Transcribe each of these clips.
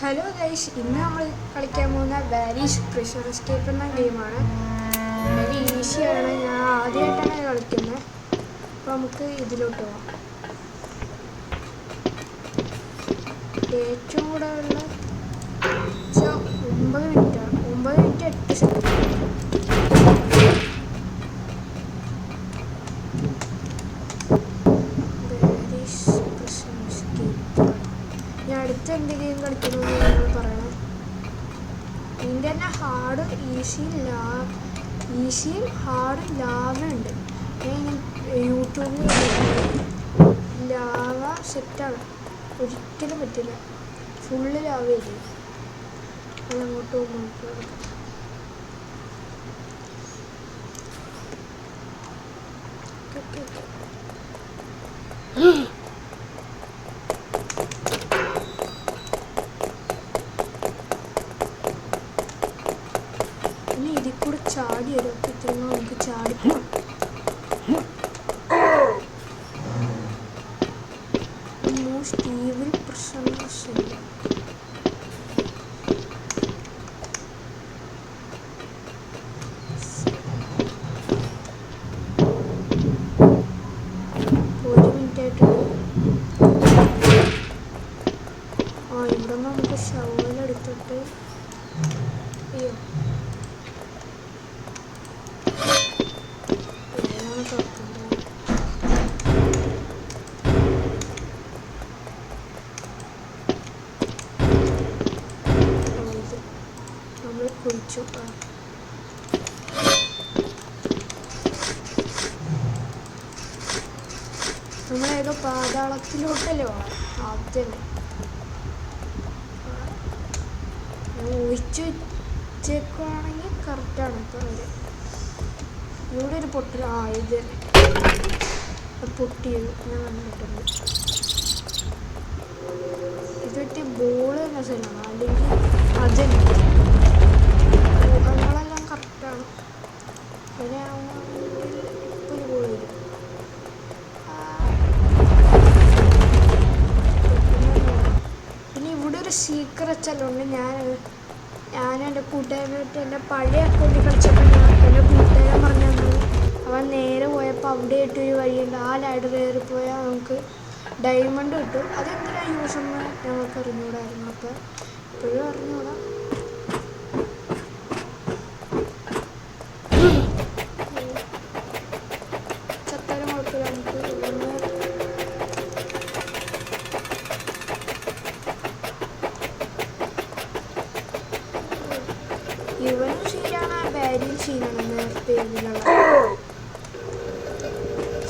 Hello guys, ഇന്ന് നമ്മൾ കളിക്കാൻ പോകുന്ന വാലീസ് പ്രഷർ എസ്കേപ്പ് എന്ന ഗെയിമാണ്. വളരെ ഈസിയാണ്. ഞാൻ ആദ്യമായിട്ടാണ് കളിക്കുന്നത്. അപ്പോൾ നമുക്ക് ഇതിലോട്ട് പോകാം. ഏറ്റവും കൂടെ ഉള്ള 9 മിനിറ്റാണ്. 9 മിനിറ്റ് 8 സെക്കൻഡ്. ഞാൻ അടുത്ത എന്ത് ഗെയിം കളിക്കണമെന്ന് നിങ്ങൾ പറയണം. ഇതിൻ്റെ തന്നെ ഹാർഡ് ഈസിയും ഹാർഡ് ലാവ ഉണ്ട്. ഞാൻ യൂട്യൂബിൽ ലാവ സെറ്റാണ്, ഒരിക്കലും പറ്റില്ല. ഫുള്ള് ലാവയില്ല. അതങ്ങോട്ട് പോകുമ്പോൾ പിന്നെ ഇതിൽ കൂടെ ചാടി വരും. അപ്പം ഇത്രയും നമുക്ക് ചാടിപ്പോകാം. മോസ്റ്റ് ഈവിൽ പ്രസൻസ് ഇല്ല. ഇവിടെ നമുക്ക് ഷവലെടുത്തിട്ട് നമ്മൾ കുഴിച്ചു. നമ്മളേതോ പാതാളത്തിലോട്ടല്ലേ പോകണം. ആദ്യം ഒഴിച്ച് വെച്ചേക്കുവാണെങ്കിൽ കറക്റ്റാണ്. ഇപ്പോൾ വരെ ഇവിടെ ഒരു പൊട്ടൽ. ഇത് പൊട്ടിയത് ഞാൻ കണ്ടിട്ടുണ്ട്. ഇത് പറ്റിയ ബോൾ എന്ന സ്ഥലമാണ്. അല്ലെങ്കിൽ അതന്നെ ഊഹങ്ങളെല്ലാം കറക്റ്റാണ്. അങ്ങനെ ആവുകയാണെങ്കിൽ ഇപ്പോൾ ഒരു ബോൾ വരും. പിന്നെ ഇവിടെ ഒരു സീക്രറ്റ് എല്ലാം ഉണ്ട്. ഞാൻ എൻ്റെ കൂട്ടുകാരനായിട്ട് എൻ്റെ പഴയ അക്കൗണ്ടിൽ കളിച്ചപ്പോൾ എൻ്റെ കൂട്ടുകാരൻ പറഞ്ഞു തന്നത്. അവൻ നേരെ പോയപ്പോൾ അവിടെ ആയിട്ടൊരു വഴിയുണ്ട്. ആ ലാഡർ കയറി പോയാൽ നമുക്ക് ഡയമണ്ട് കിട്ടും. അതെന്തിനാണ് യൂസ് എന്ന് ഞങ്ങൾക്ക് അറിഞ്ഞുകൂടായിരുന്നു. അപ്പോൾ ഇപ്പോഴും അറിഞ്ഞുകൂടാ. ചത്താലും കുഴപ്പമില്ല. നമുക്ക് ഇവിടുന്ന് ഇവനും ശരിയാണ്, ബാരിയും ശരിയാണ്. നേരത്തെ ഇതിലുള്ള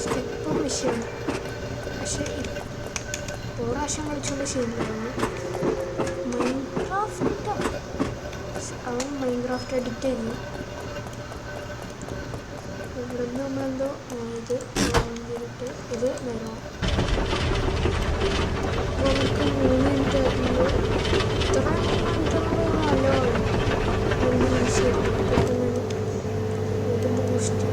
സ്റ്റിപ്പ് മെഷീൻ. പക്ഷെ ഇപ്പോൾ പ്രാവശ്യം കളിച്ചുകൊണ്ട് ശരിയാണ്. അവൻ മൈൻക്രാഫ്റ്റ് അഡിക്റ്റ് ചെയ്യുന്നു. ഇവിടുന്ന് നമ്മളെന്തോ ചെയ്തിട്ട് ഇത് വരാം. നമുക്ക് 3 മിനിറ്റ് ആകുമ്പോൾ ഇത്ര നല്ലതാണ്. ഇത് ബൂസ്റ്റ്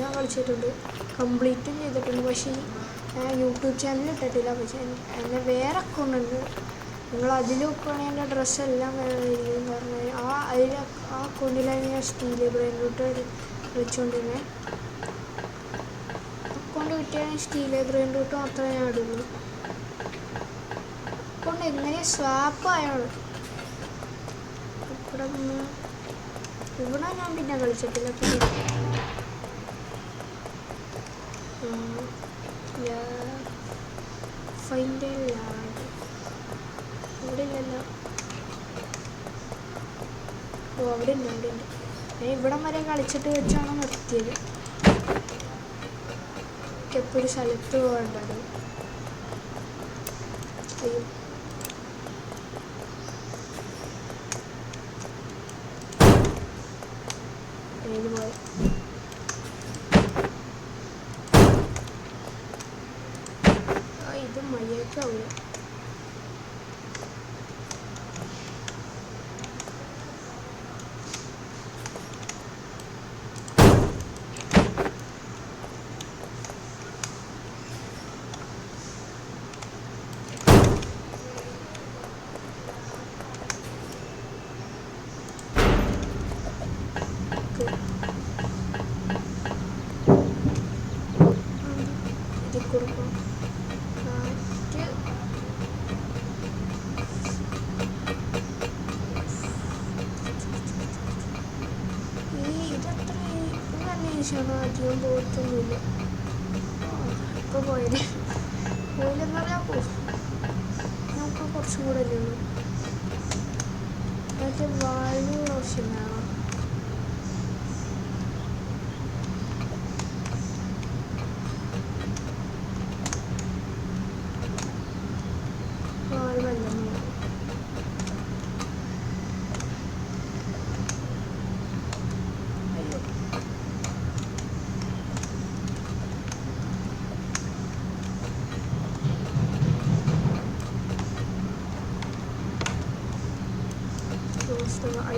ഞാൻ കളിച്ചിട്ടുണ്ട്, കംപ്ലീറ്റും ചെയ്തിട്ടുണ്ട്. പക്ഷേ ഞാൻ യൂട്യൂബ് ചാനൽ ഇട്ടിട്ടില്ല. പക്ഷേ എൻ്റെ വേറെ അക്കൗണ്ട് ഉണ്ട്. നിങ്ങൾ അതിൽ നോക്കുകയാണെങ്കിൽ എൻ്റെ ഡ്രസ്സെല്ലാം വേറെയായിരിക്കും. കാരണം ആ അക്കൗണ്ടിലാണ് ഞാൻ സ്റ്റീൽ ബ്രെയിൻ റൂട്ട് കളിച്ചുകൊണ്ടിരുന്നത്. അക്കൗണ്ട് കിട്ടിയാണെങ്കിൽ സ്റ്റീൽ ബ്രെയിൻ റൂട്ട് മാത്രമേ ഞാൻ ഇടുള്ളൂ. അക്കൗണ്ട് എങ്ങനെ സ്വാപ്പായാണ്. ഇവിടെ ഞാൻ പിന്നെ കളിച്ചിട്ടില്ല. ഫൈൻഡ് ലാൻഡ് ഇവിടെ ഇല്ലല്ലോ. ഓ അവിടെ ഉണ്ട്, അവിടെ ഉണ്ട്. ഞാൻ ഇവിടം വരെ കളിച്ചിട്ട് വെച്ചാണ് നിർത്തിയത്. എപ്പോൾ ഒരു സ്ഥലത്ത് പോകേണ്ടത്. അയ്യോ, ഏത് പോയി. എനിക്കാവില്ല. ഇതിൽ കൊടുക്കും കാറ്റ്. ഇതത്ര നല്ല ഈസിയാണ്. അധികം പോയിട്ടൊന്നുമില്ല. ഇപ്പോൾ പോയത് പോയില്ലെന്ന് പറഞ്ഞാൽ പോകും. നമുക്ക് കുറച്ചും കൂടെ അല്ലേ ഉള്ളൂ. മറ്റേ വാൽവ് ആവശ്യം വേണം.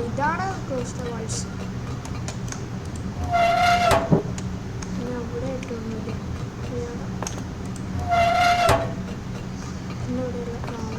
ഇതാണ് ക്ലോസ് ദ വാൾസ്. പിന്നെ അവിടെ ഇട്ടൊന്നുമില്ല. പിന്നെ ഇവിടെയുള്ള കാണാം.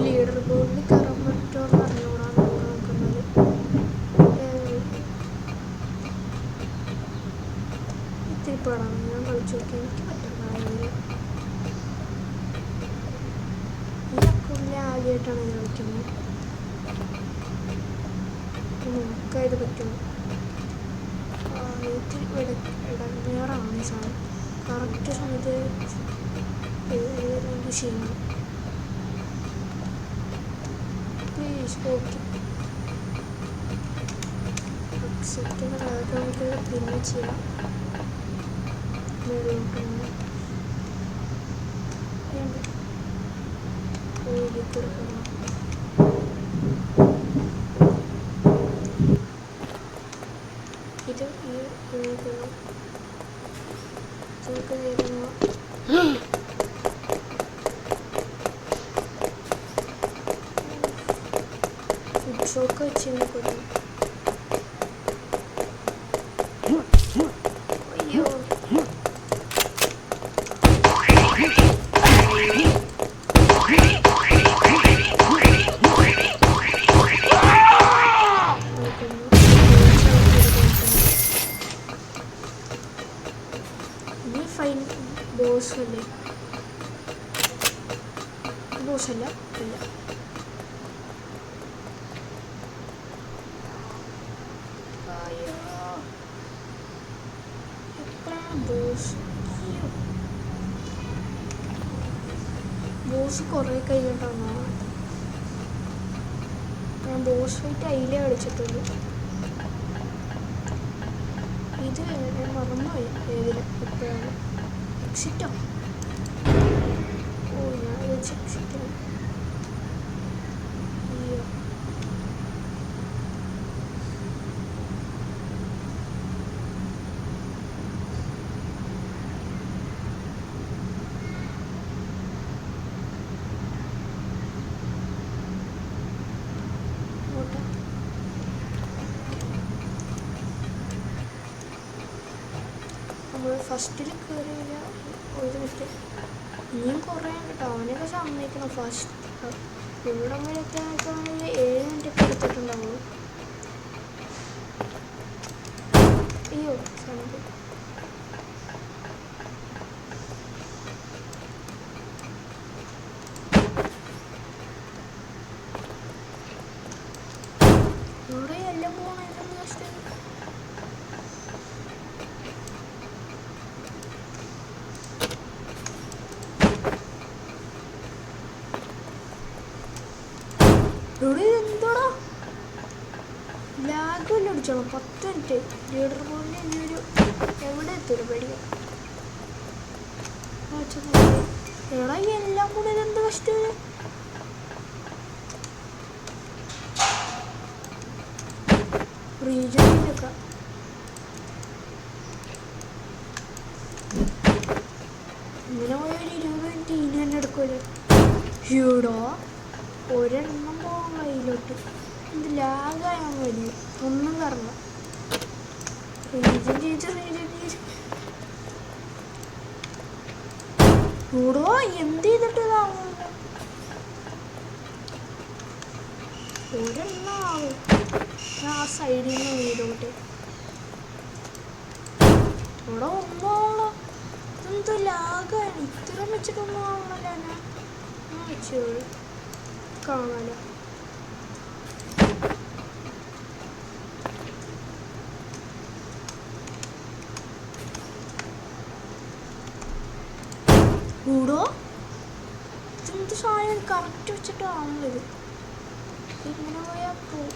ലീഡർ ബോർഡിൽ കയറാൻ പറ്റുമോ അറിഞ്ഞൂടാ. നോക്കുന്നത് ഇത്തിരി പാടാണ്. ഞാൻ കളിച്ചു നോക്കി. എനിക്ക് പറ്റുന്നില്ല. ഈ അക്കൗണ്ടിൽ ആദ്യമായിട്ടാണ് ഇത് കളിക്കുന്നത്. നമുക്കത് പറ്റുമോ? ഇടങ്ങേറാണ് ഈ സാധനം. കറക്റ്റ് സമയത്ത് എന്ത് ചെയ്യണം. പ്ലീസ് ഓക്കെ അക്സെപ്റ്റ് അതൊക്കെ നമുക്ക് പിന്നെ ചെയ്യാം. കൊടുക്കണം. ഇത് നമുക്ക് നേരുന്നു. ഷോക്ക് വെച്ച് കൊടുക്കും. അയ്യോ ഇനി ഫൈൻ ബോസല്ലേ? ബോസല്ല ഇല്ല. ബോസ് കുറേ കഴിഞ്ഞിട്ടാണോ? ഞാൻ ബോസ് ഫൈറ്റ് അതിലേ കളിച്ചിട്ടുള്ളൂ. ഇത് ഞാൻ മറന്നുപോയി ഏതില് എപ്പോഴാണ്. എക്സിറ്റോ? ഓ ഞാൻ വിളിച്ച എക്സിറ്റാണ്. അയ്യോ നമ്മൾ ഫസ്റ്റിൽ കയറിയില്ല. ഒരു മിനിറ്റ് ഇനിയും കുറേ കേട്ടോ. അവനൊക്കെ സമ്മതിക്കണം. ഫസ്റ്റ് ഇവിടെ വരെയൊക്കെ 7 മിനിറ്റ് എടുത്തിട്ടുണ്ടാവുള്ളൂ. അയ്യോ സമ്മതി. ഇവിടെ എല്ലാം പോകണം. ഇവിടെ എന്തോടാ ലാഗല്ല അടിച്ചോളാം 10 മിനിറ്റ് ലീഡർ ബോർഡിൽ ഇനിയൊരു എവിടെ എത്തില്ല പേടിക്കാം എടാ എല്ലാം കൂടെ ഇതെന്ത് കഷ്ടം റീജനിലൊക്കെ ഇങ്ങനെ പോയ ഒരു 20 മിനിറ്റ് ഇനി തന്നെ എടുക്കുമല്ലോ ഹ്യൂടോ ഒരെണ്ണം പോകാൻ കയ്യിലോട്ട് ഇത് ലാഗായാൽ മതി ഒന്നും കറങ്ങ റീജൻ ചെയ്ത് ഹ്യൂടോ എന്ത് ചെയ്തിട്ട് ഇതാവുന്നില്ല ഒരെണ്ണം ആവും ആ സൈഡിൽ നിന്ന് വീടോട്ട് ഇവിടെ ഒന്നോളോ എന്തോ ലാഗാണ് ഇത്ര വെച്ചിട്ടൊന്നും ആവണല്ലോ ഞാൻ വെച്ചു കാണാലോ കൂടോ ഇതെന്ത് സാധനം കറക്റ്റ് വെച്ചിട്ടാണല്ലോ ഇങ്ങനെ പോയാൽ പോവും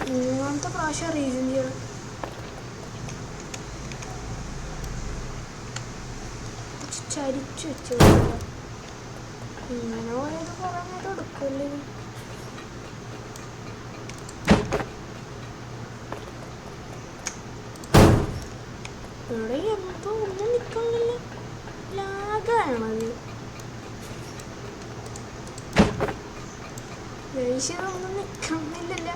മൂന്നാമത്തെ പ്രാവശ്യം റീസൺ ചെയ്യണം ചരിച്ചു വെച്ചു ഇങ്ങനെ പോയത് കുറെ നേരം എടുക്കുമല്ലേ ഇവിടെ എന്തോ ഒന്നും നിൽക്കുന്നില്ല ലാഗാണത് ഒന്നും നിൽക്കുന്നില്ലല്ല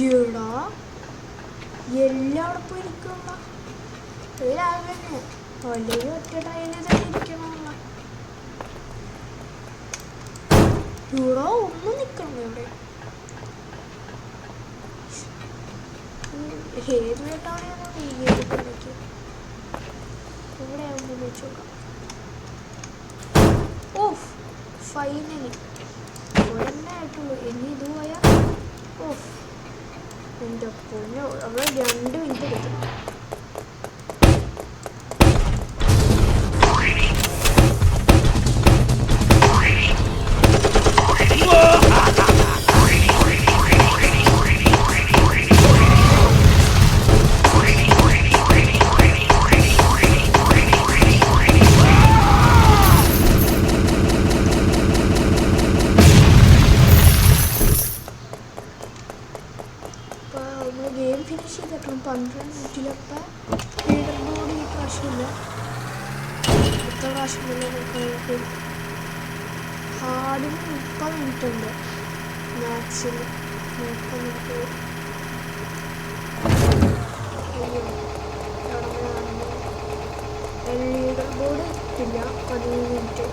എടാ എല്ലാം അവിടെ പോയി ഇരിക്കണ്ട ഒരു ലാഗ് തന്നെ അല്ലെങ്കിൽ ഒറ്റ ടൈലിൽ തന്നെ ഇരിക്കണമല്ല ഇവിടെ ഒന്നും നിൽക്കണം ഇവിടെ ഏത് കേട്ടാണെന്ന് വീഡിയോക്ക് ഇവിടെ ആകുമ്പോൾ വെച്ച് നോക്കാം ഓഫ് ഫൈനലി ഒരെണ്ണേ ആയിട്ടുള്ളൂ ഇനി ഇത് പോയാൽ ഓഫ് എൻ്റെ പൊന്നോ നമ്മൾ 2 മിനിറ്റ് എടുത്തു ഗെയിം ഫിനിഷ് ചെയ്തിട്ടും 12 മിനിറ്റിലൊക്കെ ലീഡർ ബോർഡ് ഈ പ്രാവശ്യമില്ല അടുത്ത പ്രാവശ്യമില്ല നമുക്ക് ഹാർഡിന് 30 മിനിറ്റ് ഉണ്ട് മാക്സിൽ 30 മിനിറ്റ് ലീഡർ ബോർഡ് കിട്ടില്ല 15 മിനിറ്റ്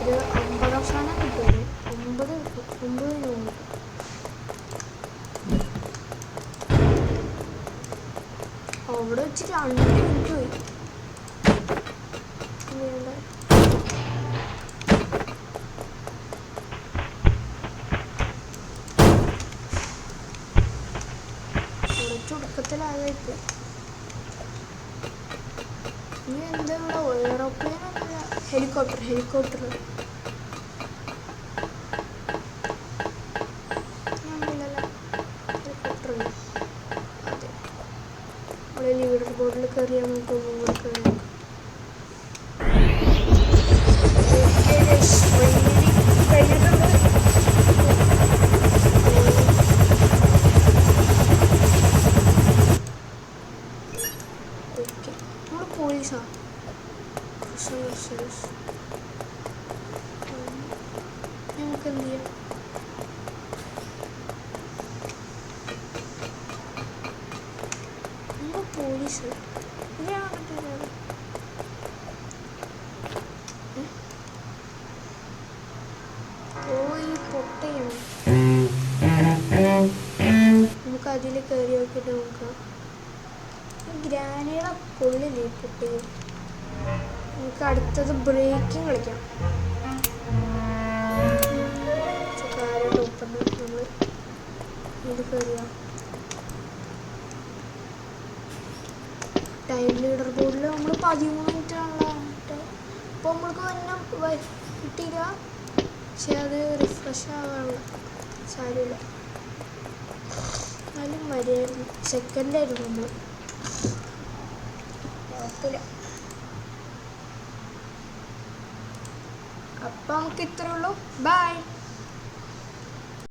ഒരു 50 അവസാനം കിട്ടുമല്ലോ 9 കിട്ടും അവിടെ വെച്ച് 2 മിനിറ്റ് പോയി ചുരുക്കത്തിലായിട്ട് ഇനി എന്താ ഇവിടെ എയറോപ്ലെയിൻ ഒന്നുമില്ല ഹെലികോപ്റ്റർ ഹെലികോപ്റ്റർ അതെ ലീഡർ ബോർഡിൽ കയറിയാൽ നമുക്ക് ഒന്നും കൂടെ കയറി നോക്കാം കഴിഞ്ഞിട്ടുണ്ട് ഓക്കെ നമ്മൾ പോലീസാണ് നമുക്ക് എന്ത് ചെയ്യാം നമ്മൾ പോലീസ് ഇതാണ് ഈ പൊട്ടയാണ് നമുക്ക് അതിൽ കയറി നോക്കിയിട്ട് നോക്കാം ഗ്രാനേഡ പൊള്ളില്ലേ പൊട്ടിയും നമുക്ക് അടുത്തത് ബ്രേക്കിംഗ് കളിക്കാം കാര്യം ഒപ്പം നമ്മൾ ഇത് കയറിയാം ടൈം ലീഡർ ബോർഡിൽ നമ്മൾ 13 മിനിറ്റ് ആണല്ലോ അപ്പോൾ നമ്മൾക്ക് തന്നെ കിട്ടിയില്ല പക്ഷെ അത് റിഫ്രഷ് ആവാനുള്ള സാധ്യത. എന്നാലും മതിയായിരുന്നു. സെക്കൻഡായിരുന്നു നമ്മൾ. കുഴപ്പമില്ല. അപ്പം നമുക്ക് ഇത്രേ ഉള്ളൂ. ബൈ.